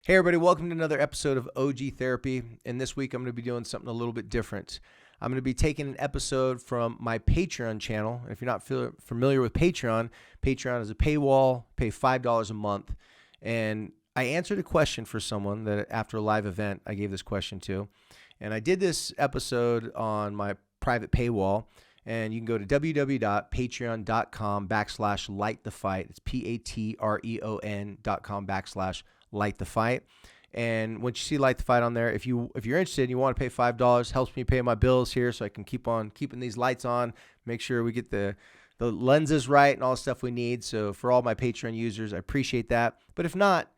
Hey everybody, welcome to another episode of OG Therapy. And this week I'm going to be doing something a little bit different. I'm going to be taking an episode from my Patreon channel. If you're not familiar with Patreon, Patreon is a paywall, pay $5 a month. And I answered a question for someone that after a live event, I gave this question to. And I did this episode on my private paywall. And you can go to www.patreon.com/lightthefight. It's patreon.com/Light the Fight. And once you see Light the Fight on there, if you're interested and you want to pay $5, helps me pay my bills here so I can keep on keeping these lights on, make sure we get the lenses right and all the stuff we need. So for all my Patreon users, I appreciate that. But if not,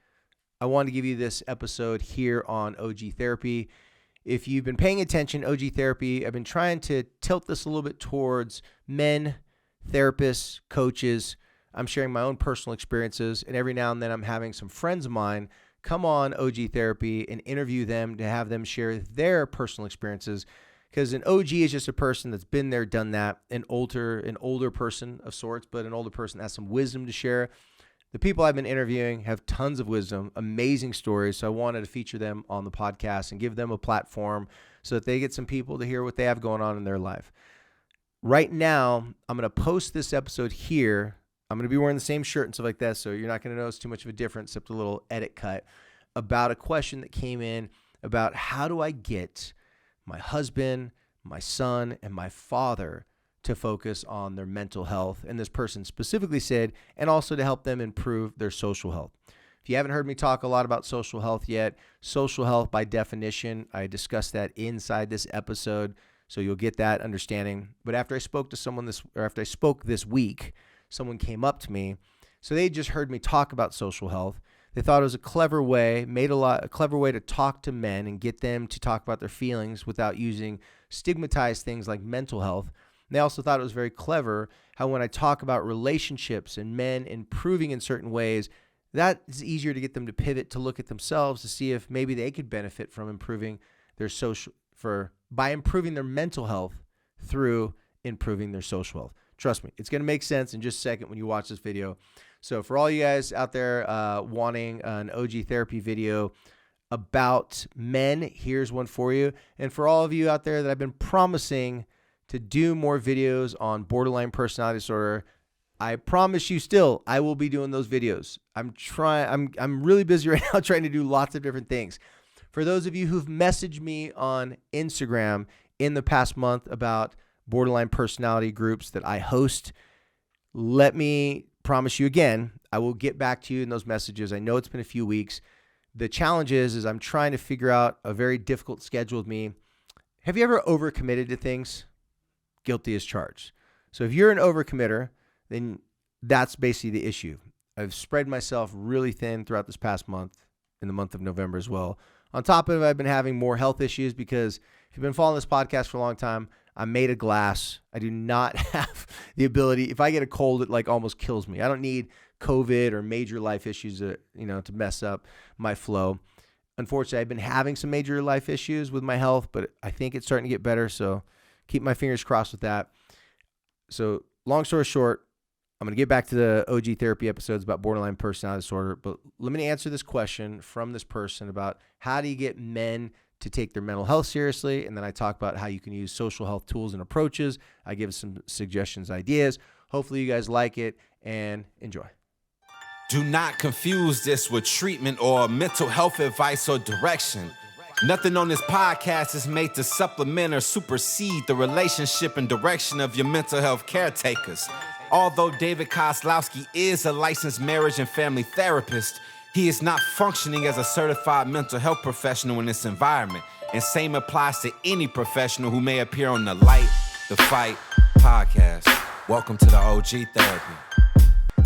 I want to give you this episode here on OG Therapy. If you've been paying attention, OG Therapy, I've been trying to tilt this a little bit towards men, therapists, coaches. I'm sharing my own personal experiences, and every now and then I'm having some friends of mine come on OG Therapy and interview them to have them share their personal experiences, because an OG is just a person that's been there, done that, an older person of sorts, but an older person that has some wisdom to share. The people I've been interviewing have tons of wisdom, amazing stories, so I wanted to feature them on the podcast and give them a platform so that they get some people to hear what they have going on in their life. Right now, I'm going to post this episode here. I'm going to be wearing the same shirt and stuff like that, so you're not going to notice too much of a difference except a little edit cut about a question that came in about how do I get my husband, my son, and my father to focus on their mental health. And this person specifically said, and also to help them improve their social health. If you haven't heard me talk a lot about social health yet, social health by definition, I discussed that inside this episode, so you'll get that understanding. But after I spoke this week, someone came up to me. So they just heard me talk about social health. They thought it was a clever way to talk to men and get them to talk about their feelings without using stigmatized things like mental health. And they also thought it was very clever how when I talk about relationships and men improving in certain ways, that is easier to get them to pivot to look at themselves to see if maybe they could benefit from improving by improving their mental health through improving their social health. Trust me, it's going to make sense in just a second when you watch this video. So for all you guys out there wanting an OG Therapy video about men, here's one for you. And for all of you out there that I've been promising to do more videos on borderline personality disorder, I promise you still, I will be doing those videos. I'm really busy right now trying to do lots of different things. For those of you who've messaged me on Instagram in the past month about borderline personality groups that I host, let me promise you again, I will get back to you in those messages. I know it's been a few weeks. The challenge is I'm trying to figure out a very difficult schedule with me. Have you ever overcommitted to things? Guilty as charged. So if you're an overcommitter, then that's basically the issue. I've spread myself really thin throughout this past month, in the month of November as well. On top of it, I've been having more health issues because if you've been following this podcast for a long time, I'm made of glass. I do not have the ability. If I get a cold, it like almost kills me. I don't need COVID or major life issues to mess up my flow. Unfortunately, I've been having some major life issues with my health, but I think it's starting to get better. So keep my fingers crossed with that. So long story short, I'm going to get back to the OG Therapy episodes about borderline personality disorder. But let me answer this question from this person about how do you get men to take their mental health seriously, and then I talk about how you can use social health tools and approaches. I give some suggestions, ideas. Hopefully you guys like it and enjoy. Do not confuse this with treatment or mental health advice or direction. Nothing on this podcast is made to supplement or supersede the relationship and direction of your mental health caretakers. Although David Kozlowski is a licensed marriage and family therapist, he is not functioning as a certified mental health professional in this environment. And same applies to any professional who may appear on the Light the Fight podcast. Welcome to the OG Therapy.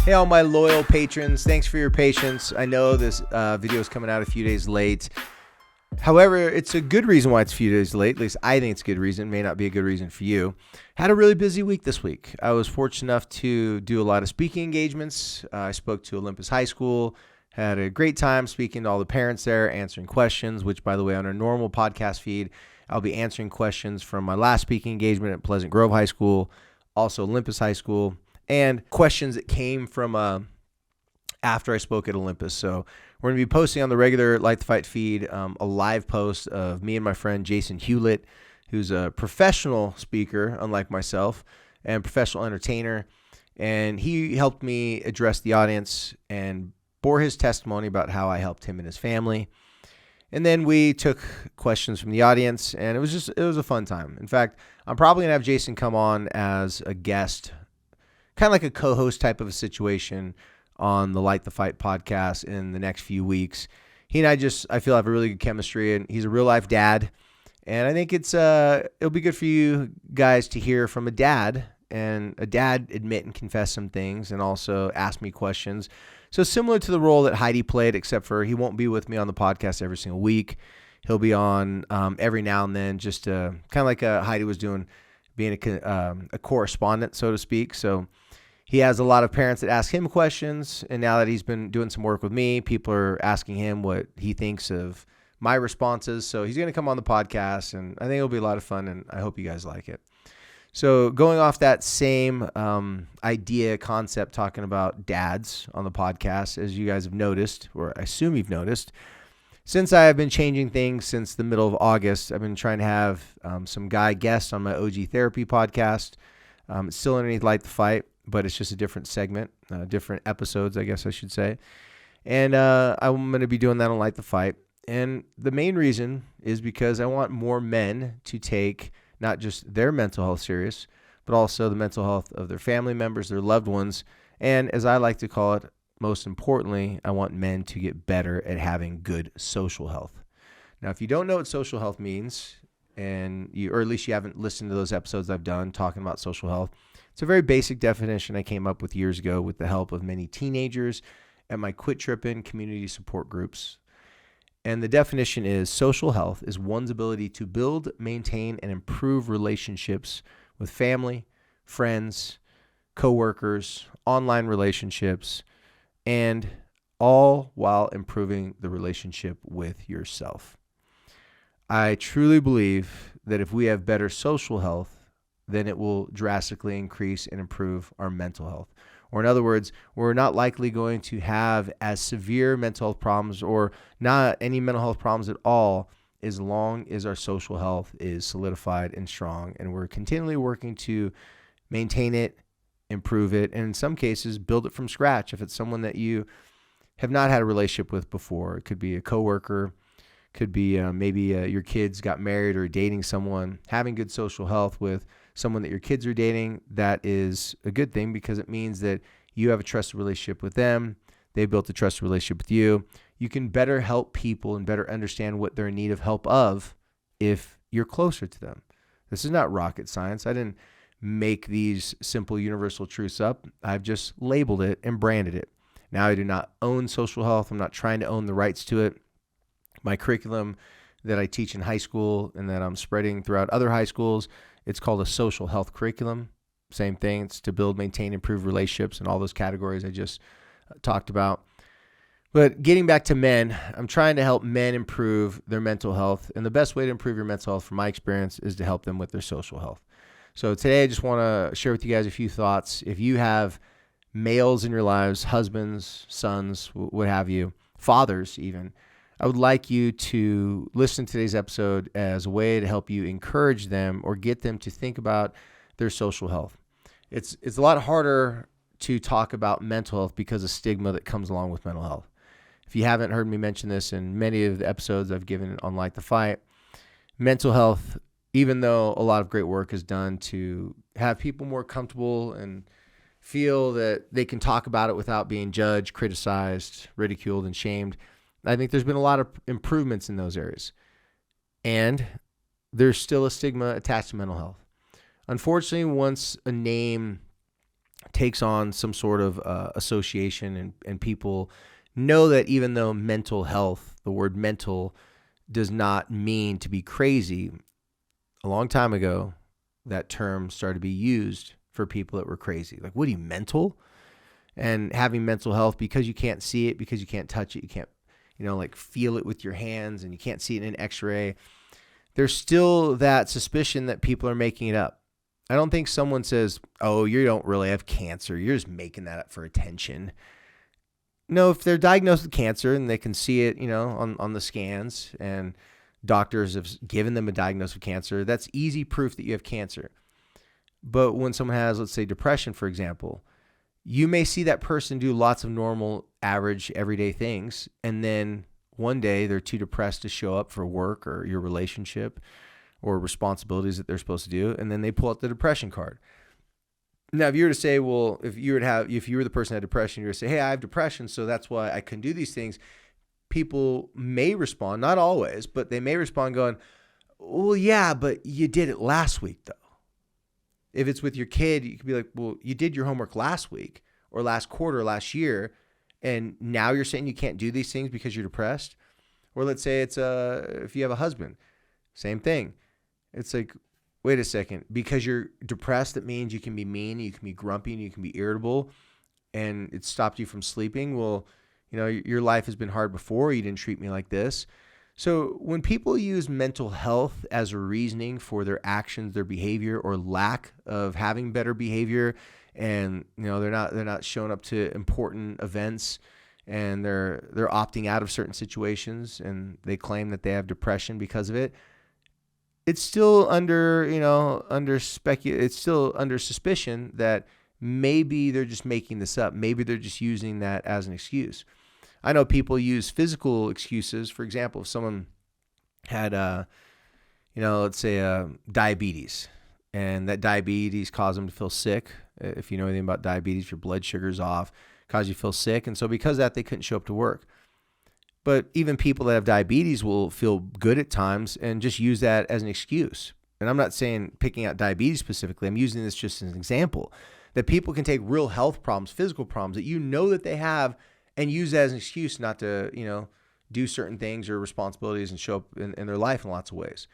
Hey, all my loyal patrons, thanks for your patience. I know this video is coming out a few days late. However, it's a good reason why it's a few days late. At least I think it's a good reason. It may not be a good reason for you. Had a really busy week this week. I was fortunate enough to do a lot of speaking engagements. I spoke to Olympus High School. Had a great time speaking to all the parents there, answering questions, which, by the way, on our normal podcast feed, I'll be answering questions from my last speaking engagement at Pleasant Grove High School, also Olympus High School, and questions that came from after I spoke at Olympus. So we're going to be posting on the regular Light the Fight feed a live post of me and my friend Jason Hewlett, who's a professional speaker, unlike myself, and professional entertainer. And he helped me address the audience and bore his testimony about how I helped him and his family. And then we took questions from the audience, and it was a fun time. In fact, I'm probably going to have Jason come on as a guest, kind of like a co-host type of a situation on the Light the Fight podcast in the next few weeks. He and I feel have a really good chemistry, and he's a real life dad. And I think it'll be good for you guys to hear from a dad, and a dad admit and confess some things and also ask me questions. So similar to the role that Heidi played, except for he won't be with me on the podcast every single week. He'll be on every now and then, just kind of like Heidi was doing, being a correspondent, so to speak. So he has a lot of parents that ask him questions, and now that he's been doing some work with me, people are asking him what he thinks of my responses. So he's going to come on the podcast, and I think it'll be a lot of fun, and I hope you guys like it. So going off that same idea, concept, talking about dads on the podcast, as you guys have noticed, or I assume you've noticed, since I have been changing things since the middle of August, I've been trying to have some guy guests on my OG Therapy podcast. It's still underneath Light the Fight, but it's just a different segment, different episodes, I guess I should say. And I'm going to be doing that on Light the Fight. And the main reason is because I want more men to take not just their mental health serious, but also the mental health of their family members, their loved ones. And as I like to call it, most importantly, I want men to get better at having good social health. Now, if you don't know what social health means, or at least you haven't listened to those episodes I've done talking about social health, it's a very basic definition I came up with years ago with the help of many teenagers at my Quit Trippin' community support groups. And the definition is social health is one's ability to build, maintain, and improve relationships with family, friends, coworkers, online relationships, and all while improving the relationship with yourself. I truly believe that if we have better social health, then it will drastically increase and improve our mental health. Or in other words, we're not likely going to have as severe mental health problems or not any mental health problems at all as long as our social health is solidified and strong. And we're continually working to maintain it, improve it, and in some cases, build it from scratch. If it's someone that you have not had a relationship with before, it could be a coworker, could be maybe your kids got married or dating someone. Having good social health with someone that your kids are dating, that is a good thing because it means that you have a trusted relationship with them. They built a trusted relationship with you. You can better help people and better understand what they're in need of help of if you're closer to them. This is not rocket science. I didn't make these simple universal truths up. I've just labeled it and branded it. Now I do not own social health. I'm not trying to own the rights to it. My curriculum that I teach in high school and that I'm spreading throughout other high schools, it's called a social health curriculum. Same thing. It's to build, maintain, improve relationships and all those categories I just talked about. But getting back to men, I'm trying to help men improve their mental health. And the best way to improve your mental health, from my experience, is to help them with their social health. So today I just want to share with you guys a few thoughts. If you have males in your lives, husbands, sons, what have you, fathers even, I would like you to listen to today's episode as a way to help you encourage them or get them to think about their social health. It's a lot harder to talk about mental health because of stigma that comes along with mental health. If you haven't heard me mention this in many of the episodes I've given on Light the Fight, mental health, even though a lot of great work is done to have people more comfortable and feel that they can talk about it without being judged, criticized, ridiculed, and shamed, I think there's been a lot of improvements in those areas. And there's still a stigma attached to mental health. Unfortunately, once a name takes on some sort of association and people know that even though mental health, the word mental, does not mean to be crazy, a long time ago, that term started to be used for people that were crazy. Like, what are you, mental? And having mental health, because you can't see it, because you can't touch it, you can't feel it with your hands, and you can't see it in an x-ray, there's still that suspicion that people are making it up. I don't think someone says, oh, you don't really have cancer, you're just making that up for attention. No, if they're diagnosed with cancer and they can see it, on the scans, and doctors have given them a diagnosis of cancer, that's easy proof that you have cancer. But when someone has, let's say, depression, for example, you may see that person do lots of normal, average, everyday things, and then one day they're too depressed to show up for work or your relationship or responsibilities that they're supposed to do, and then they pull out the depression card. Now, if you were to say, well, if you were the person that had depression, you were to say, hey, I have depression, so that's why I couldn't do these things. People may respond, not always, but they may respond going, well, yeah, but you did it last week, though. If it's with your kid, you could be like, well, you did your homework last week or last quarter, last year, and now you're saying you can't do these things because you're depressed? Or let's say it's if you have a husband, same thing. It's like, wait a second, because you're depressed, that means you can be mean, you can be grumpy, and you can be irritable, and it stopped you from sleeping. Well, your life has been hard before. You didn't treat me like this. So when people use mental health as a reasoning for their actions, their behavior, or lack of having better behavior, and they're not showing up to important events, and they're opting out of certain situations, and they claim that they have depression because of it, it's still it's still under suspicion that maybe they're just making this up. Maybe they're just using that as an excuse. I know people use physical excuses. For example, if someone had, let's say diabetes, and that diabetes caused them to feel sick. If you know anything about diabetes, your blood sugar's off, cause you to feel sick. And so because of that, they couldn't show up to work. But even people that have diabetes will feel good at times and just use that as an excuse. And I'm not saying picking out diabetes specifically. I'm using this just as an example that people can take real health problems, physical problems that that they have, and use that as an excuse not to, do certain things or responsibilities and show up in their life in lots of ways.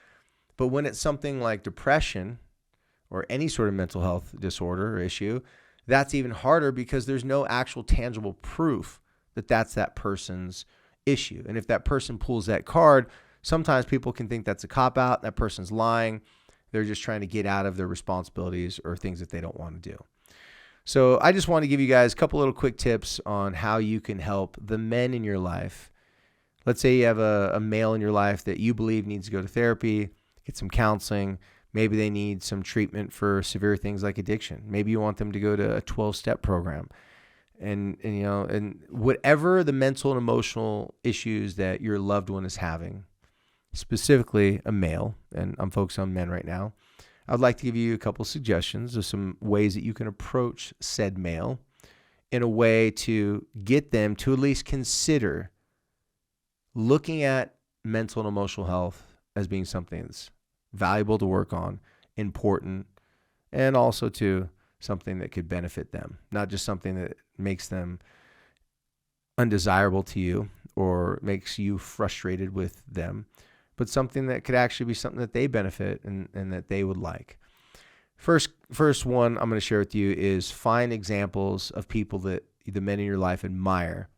But when it's something like depression or any sort of mental health disorder or issue, that's even harder because there's no actual tangible proof that that's that person's issue. And if that person pulls that card, sometimes people can think that's a cop-out, that person's lying. They're just trying to get out of their responsibilities or things that they don't want to do. So I just want to give you guys a couple little quick tips on how you can help the men in your life. Let's say you have a male in your life that you believe needs to go to therapy, get some counseling. Maybe they need some treatment for severe things like addiction. Maybe you want them to go to a 12-step program. And whatever the mental and emotional issues that your loved one is having, specifically a male, and I'm focused on men right now, I'd like to give you a couple suggestions of some ways that you can approach said male in a way to get them to at least consider looking at mental and emotional health as being something that's valuable to work on, important, and also to something that could benefit them, not just something that makes them undesirable to you or makes you frustrated with them, but something that could actually be something that they benefit and that they would like. First one I'm going to share with you is find examples of people that the men in your life admire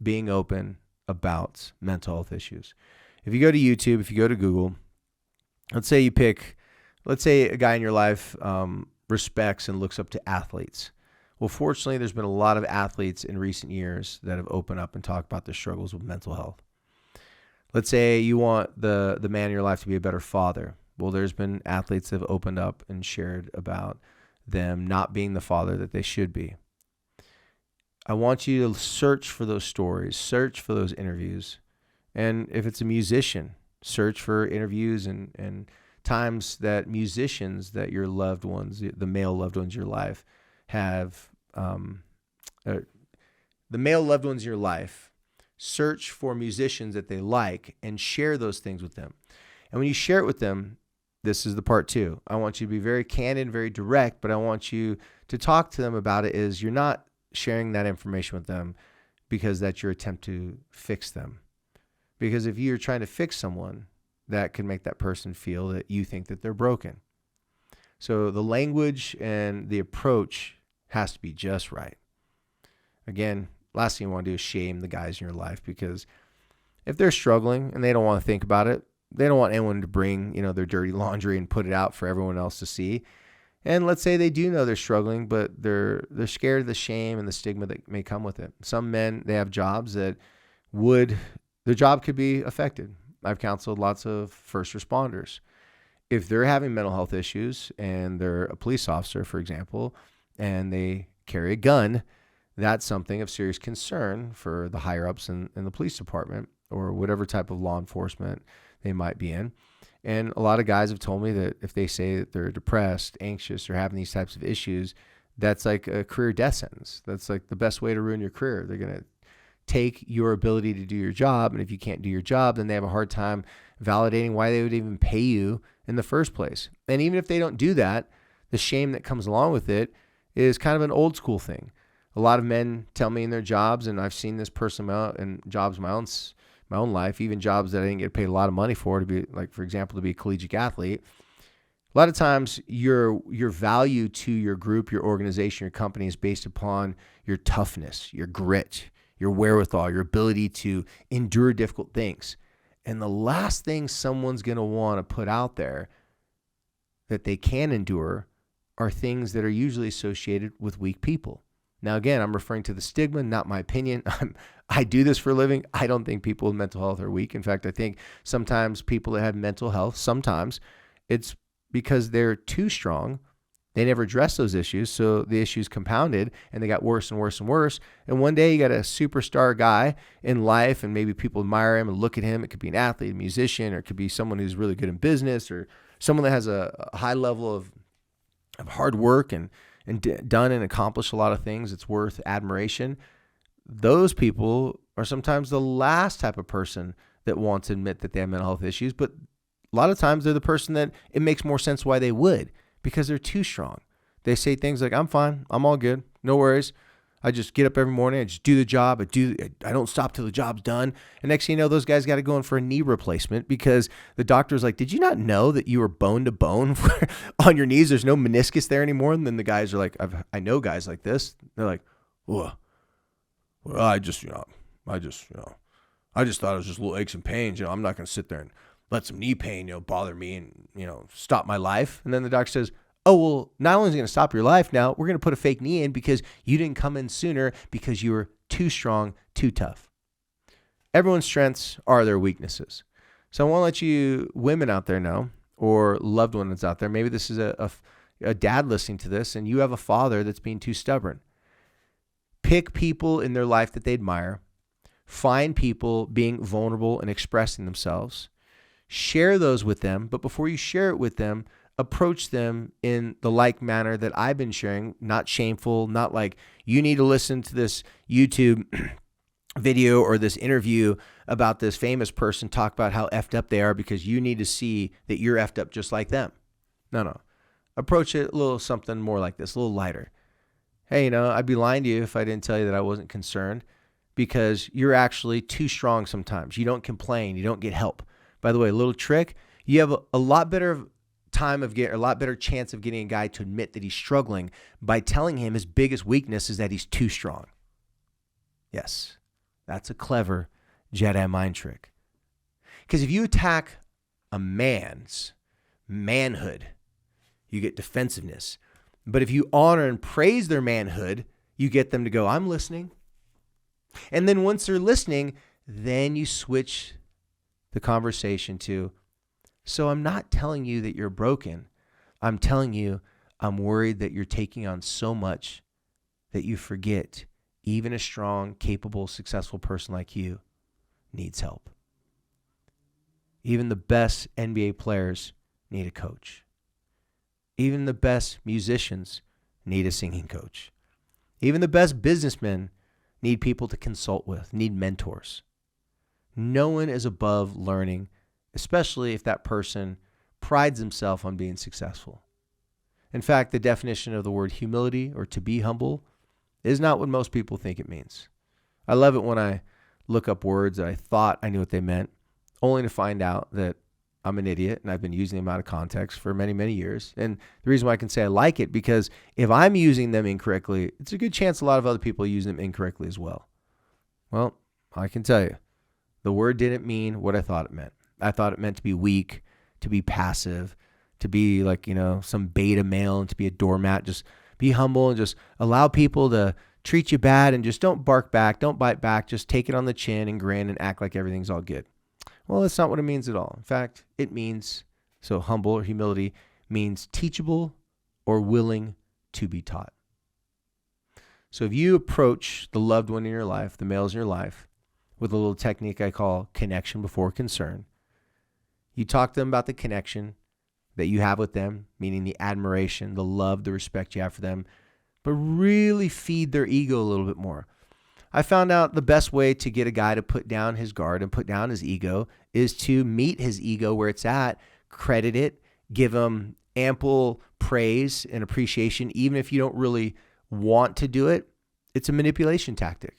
being open about mental health issues. If you go to YouTube, if you go to Google, let's say a guy in your life respects and looks up to athletes. Well, fortunately, there's been a lot of athletes in recent years that have opened up and talked about their struggles with mental health. Let's say you want the man in your life to be a better father. Well, there's been athletes that have opened up and shared about them not being the father that they should be. I want you to search for those stories, search for those interviews. And if it's a musician, search for interviews and times that musicians that your loved ones, the male loved ones in your life, have, the male loved ones in your life, search for musicians that they like and share those things with them. And when you share it with them, this is the part two. I want you to be very candid, very direct, but I want you to talk to them about it is you're not sharing that information with them because that's your attempt to fix them. Because if you're trying to fix someone, that can make that person feel that you think that they're broken. So the language and the approach has to be just right. Again, last thing you want to do is shame the guys in your life, because if they're struggling and they don't want to think about it, they don't want anyone to bring, their dirty laundry and put it out for everyone else to see. And let's say they do know they're struggling, but they're scared of the shame and the stigma that may come with it. Some men, they have jobs that their job could be affected. I've counseled lots of first responders. If they're having mental health issues and they're a police officer, for example, and they carry a gun, that's something of serious concern for the higher ups in the police department or whatever type of law enforcement they might be in. And a lot of guys have told me that if they say that they're depressed, anxious, or having these types of issues, that's like a career death sentence. That's like the best way to ruin your career. They're going to take your ability to do your job. And if you can't do your job, then they have a hard time validating why they would even pay you in the first place. And even if they don't do that, the shame that comes along with it is kind of an old school thing. A lot of men tell me in their jobs, and I've seen this person out in jobs in my own life, even jobs that I didn't get paid a lot of money for, to be like, for example, to be a collegiate athlete. A lot of times your value to your group, your organization, your company is based upon your toughness, your grit, your wherewithal, your ability to endure difficult things. And the last thing someone's going to want to put out there that they can endure are things that are usually associated with weak people. Now, again, I'm referring to the stigma, not my opinion. I do this for a living. I don't think people with mental health are weak. In fact, I think sometimes people that have mental health, sometimes it's because they're too strong. They never address those issues, so the issues compounded, and they got worse and worse and worse. And one day you got a superstar guy in life, and maybe people admire him and look at him. It could be an athlete, a musician, or it could be someone who's really good in business, or someone that has a high level of hard work and done and accomplished a lot of things. It's worth admiration. Those people are sometimes the last type of person that wants to admit that they have mental health issues, but a lot of times they're the person that it makes more sense why they would, because they're too strong. They say things like, I'm fine, I'm all good, no worries. I just get up every morning, I just do the job, I don't stop till the job's done. And next thing you know, those guys got to go in for a knee replacement because the doctor's like, did you not know that you were bone to bone on your knees? There's no meniscus there anymore. And then the guys are like, I know guys like this. They're like, well, I just thought it was just little aches and pains. I'm not going to sit there and let some knee pain, bother me and, stop my life. And then the doctor says, oh, well, not only is it going to stop your life now, we're going to put a fake knee in because you didn't come in sooner because you were too strong, too tough. Everyone's strengths are their weaknesses. So I want to let you women out there know, or loved ones out there, maybe this is a dad listening to this and you have a father that's being too stubborn. Pick people in their life that they admire. Find people being vulnerable and expressing themselves. Share those with them, but before you share it with them, approach them in the like manner that I've been sharing, not shameful, not like you need to listen to this YouTube video or this interview about this famous person talk about how effed up they are because you need to see that you're effed up just like them. No. Approach it a little something more like this, a little lighter. Hey, I'd be lying to you if I didn't tell you that I wasn't concerned because you're actually too strong sometimes. You don't complain. You don't get help. By the way, a little trick, you have a lot better chance of getting a guy to admit that he's struggling by telling him his biggest weakness is that he's too strong. Yes, that's a clever Jedi mind trick. Because if you attack a man's manhood, you get defensiveness. But if you honor and praise their manhood, you get them to go, I'm listening. And then once they're listening, then you switch the conversation to, so I'm not telling you that you're broken. I'm telling you I'm worried that you're taking on so much that you forget even a strong, capable, successful person like you needs help. Even the best NBA players need a coach. Even the best musicians need a singing coach. Even the best businessmen need people to consult with, need mentors. No one is above learning, especially if that person prides himself on being successful. In fact, the definition of the word humility or to be humble is not what most people think it means. I love it when I look up words that I thought I knew what they meant, only to find out that I'm an idiot and I've been using them out of context for many, many years. And the reason why I can say I like it, because if I'm using them incorrectly, it's a good chance a lot of other people use them incorrectly as well. Well, I can tell you, the word didn't mean what I thought it meant. I thought it meant to be weak, to be passive, to be like, some beta male and to be a doormat. Just be humble and just allow people to treat you bad and just don't bark back, don't bite back, just take it on the chin and grin and act like everything's all good. Well, that's not what it means at all. In fact, it means, so humble or humility means teachable or willing to be taught. So if you approach the loved one in your life, the males in your life, with a little technique I call connection before concern, you talk to them about the connection that you have with them, meaning the admiration, the love, the respect you have for them, but really feed their ego a little bit more. I found out the best way to get a guy to put down his guard and put down his ego is to meet his ego where it's at, credit it, give him ample praise and appreciation, even if you don't really want to do it. It's a manipulation tactic.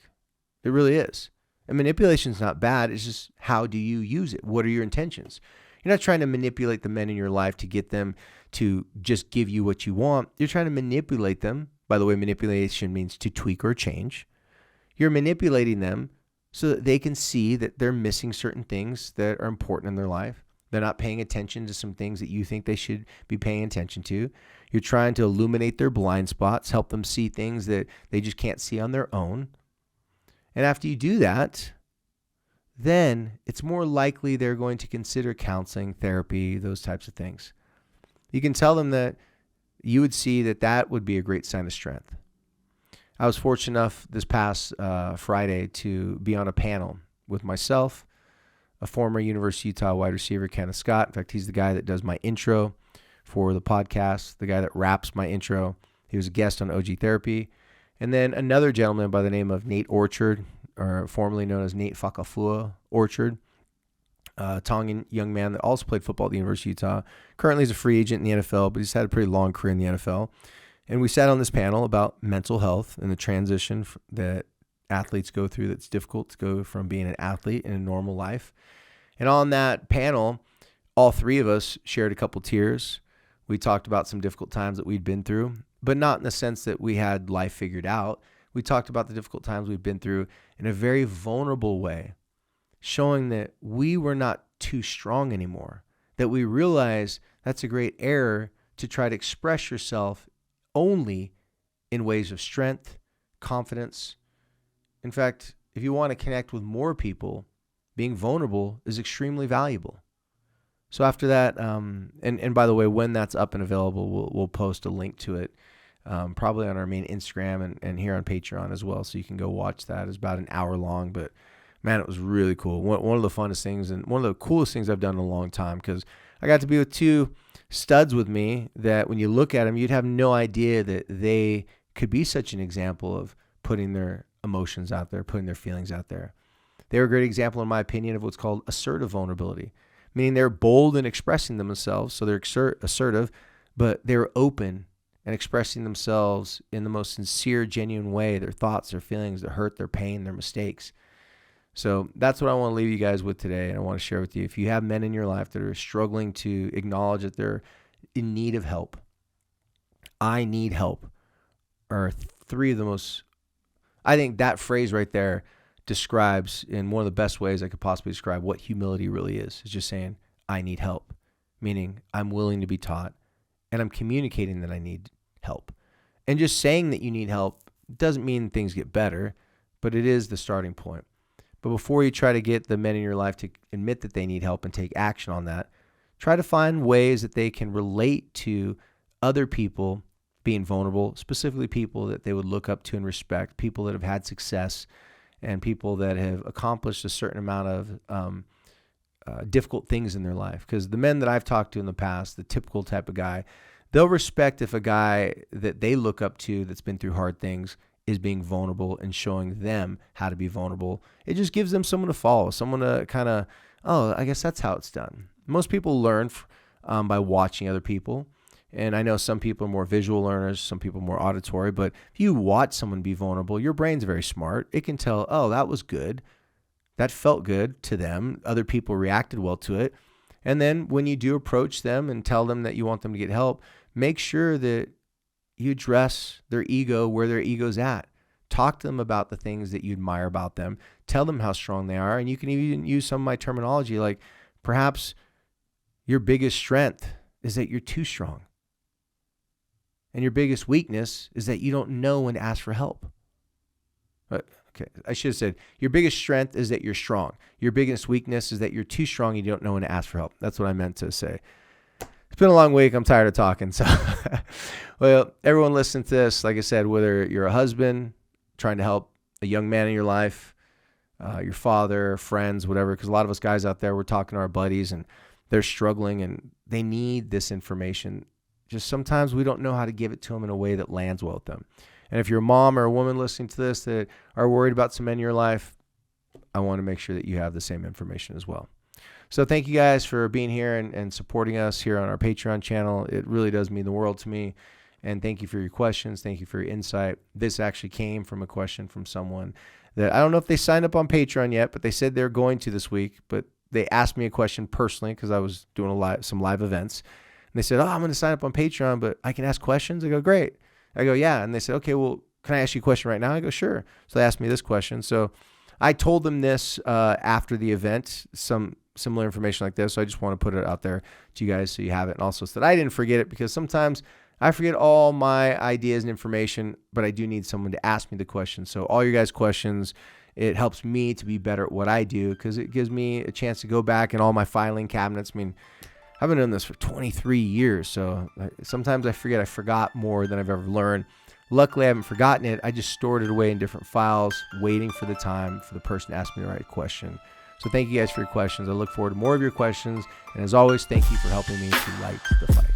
It really is. And manipulation is not bad. It's just, how do you use it? What are your intentions? You're not trying to manipulate the men in your life to get them to just give you what you want. You're trying to manipulate them. By the way, manipulation means to tweak or change. You're manipulating them so that they can see that they're missing certain things that are important in their life. They're not paying attention to some things that you think they should be paying attention to. You're trying to illuminate their blind spots, help them see things that they just can't see on their own. And after you do that, then it's more likely they're going to consider counseling, therapy, those types of things. You can tell them that you would see that that would be a great sign of strength. I was fortunate enough this past Friday to be on a panel with myself, a former University of Utah wide receiver, Kenneth Scott. In fact, he's the guy that does my intro for the podcast, the guy that raps my intro. He was a guest on OG Therapy. And then another gentleman by the name of Nate Orchard, or formerly known as Nate Fakafua Orchard, a Tongan young man that also played football at the University of Utah. Currently is a free agent in the NFL, but he's had a pretty long career in the NFL. And we sat on this panel about mental health and the transition that athletes go through that's difficult to go from being an athlete in a normal life. And on that panel, all three of us shared a couple tears. We talked about some difficult times that we'd been through, but not in the sense that we had life figured out. We talked about the difficult times we've been through in a very vulnerable way, showing that we were not too strong anymore, that we realized that's a great error to try to express yourself only in ways of strength, confidence. In fact, if you want to connect with more people, being vulnerable is extremely valuable. So after that, and by the way, when that's up and available, we'll post a link to it, probably on our main Instagram and here on Patreon as well. So you can go watch that. It's about an hour long, but man, it was really cool. One of the funnest things and one of the coolest things I've done in a long time, because I got to be with two studs with me that when you look at them, you'd have no idea that they could be such an example of putting their emotions out there, putting their feelings out there. They were a great example, in my opinion, of what's called assertive vulnerability, meaning they're bold in expressing themselves. So they're assertive, but they're open and expressing themselves in the most sincere, genuine way, their thoughts, their feelings, their hurt, their pain, their mistakes. So that's what I want to leave you guys with today, and I want to share with you. If you have men in your life that are struggling to acknowledge that they're in need of help, I need help, are three of the most, I think that phrase right there describes in one of the best ways I could possibly describe what humility really is. It's just saying, I need help, meaning I'm willing to be taught, and I'm communicating that I need help. And just saying that you need help doesn't mean things get better, but it is the starting point. But before you try to get the men in your life to admit that they need help and take action on that, try to find ways that they can relate to other people being vulnerable, specifically people that they would look up to and respect, people that have had success, and people that have accomplished a certain amount of difficult things in their life. Because the men that I've talked to in the past, the typical type of guy, they'll respect if a guy that they look up to that's been through hard things is being vulnerable and showing them how to be vulnerable. It just gives them someone to follow, someone to kind of, oh, I guess that's how it's done. Most people learn by watching other people. And I know some people are more visual learners, some people are more auditory, but if you watch someone be vulnerable, your brain's very smart. It can tell, oh, that was good. That felt good to them. Other people reacted well to it. And then when you do approach them and tell them that you want them to get help, make sure that you address their ego where their ego's at. Talk to them about the things that you admire about them. Tell them how strong they are. And you can even use some of my terminology, like perhaps your biggest strength is that you're too strong. And your biggest weakness is that you don't know when to ask for help. Okay, I should have said, your biggest strength is that you're strong. Your biggest weakness is that you're too strong and you don't know when to ask for help. That's what I meant to say. It's been a long week. I'm tired of talking. So, well, everyone listen to this. Like I said, whether you're a husband trying to help a young man in your life, your father, friends, whatever, because a lot of us guys out there, we're talking to our buddies and they're struggling and they need this information. Just sometimes we don't know how to give it to them in a way that lands well with them. And if you're a mom or a woman listening to this that are worried about some men in your life, I want to make sure that you have the same information as well. So thank you guys for being here and supporting us here on our Patreon channel. It really does mean the world to me. And thank you for your questions. Thank you for your insight. This actually came from a question from someone that I don't know if they signed up on Patreon yet, but they said they're going to this week. But they asked me a question personally because I was doing some live events. And they said, I'm going to sign up on Patreon, but I can ask questions? I go, great. I go, yeah. And they said, okay, well, can I ask you a question right now? I go, sure. So they asked me this question. So I told them this after the event, some similar information like this. So I just want to put it out there to you guys so you have it. And also so that I didn't forget it, because sometimes I forget all my ideas and information, but I do need someone to ask me the question. So all your guys' questions, it helps me to be better at what I do, because it gives me a chance to go back in all my filing cabinets. I mean, I've been doing this for 23 years, so sometimes I forgot more than I've ever learned. Luckily, I haven't forgotten it. I just stored it away in different files, waiting for the time for the person to ask me the right question. So thank you guys for your questions. I look forward to more of your questions. And as always, thank you for helping me to light the fight.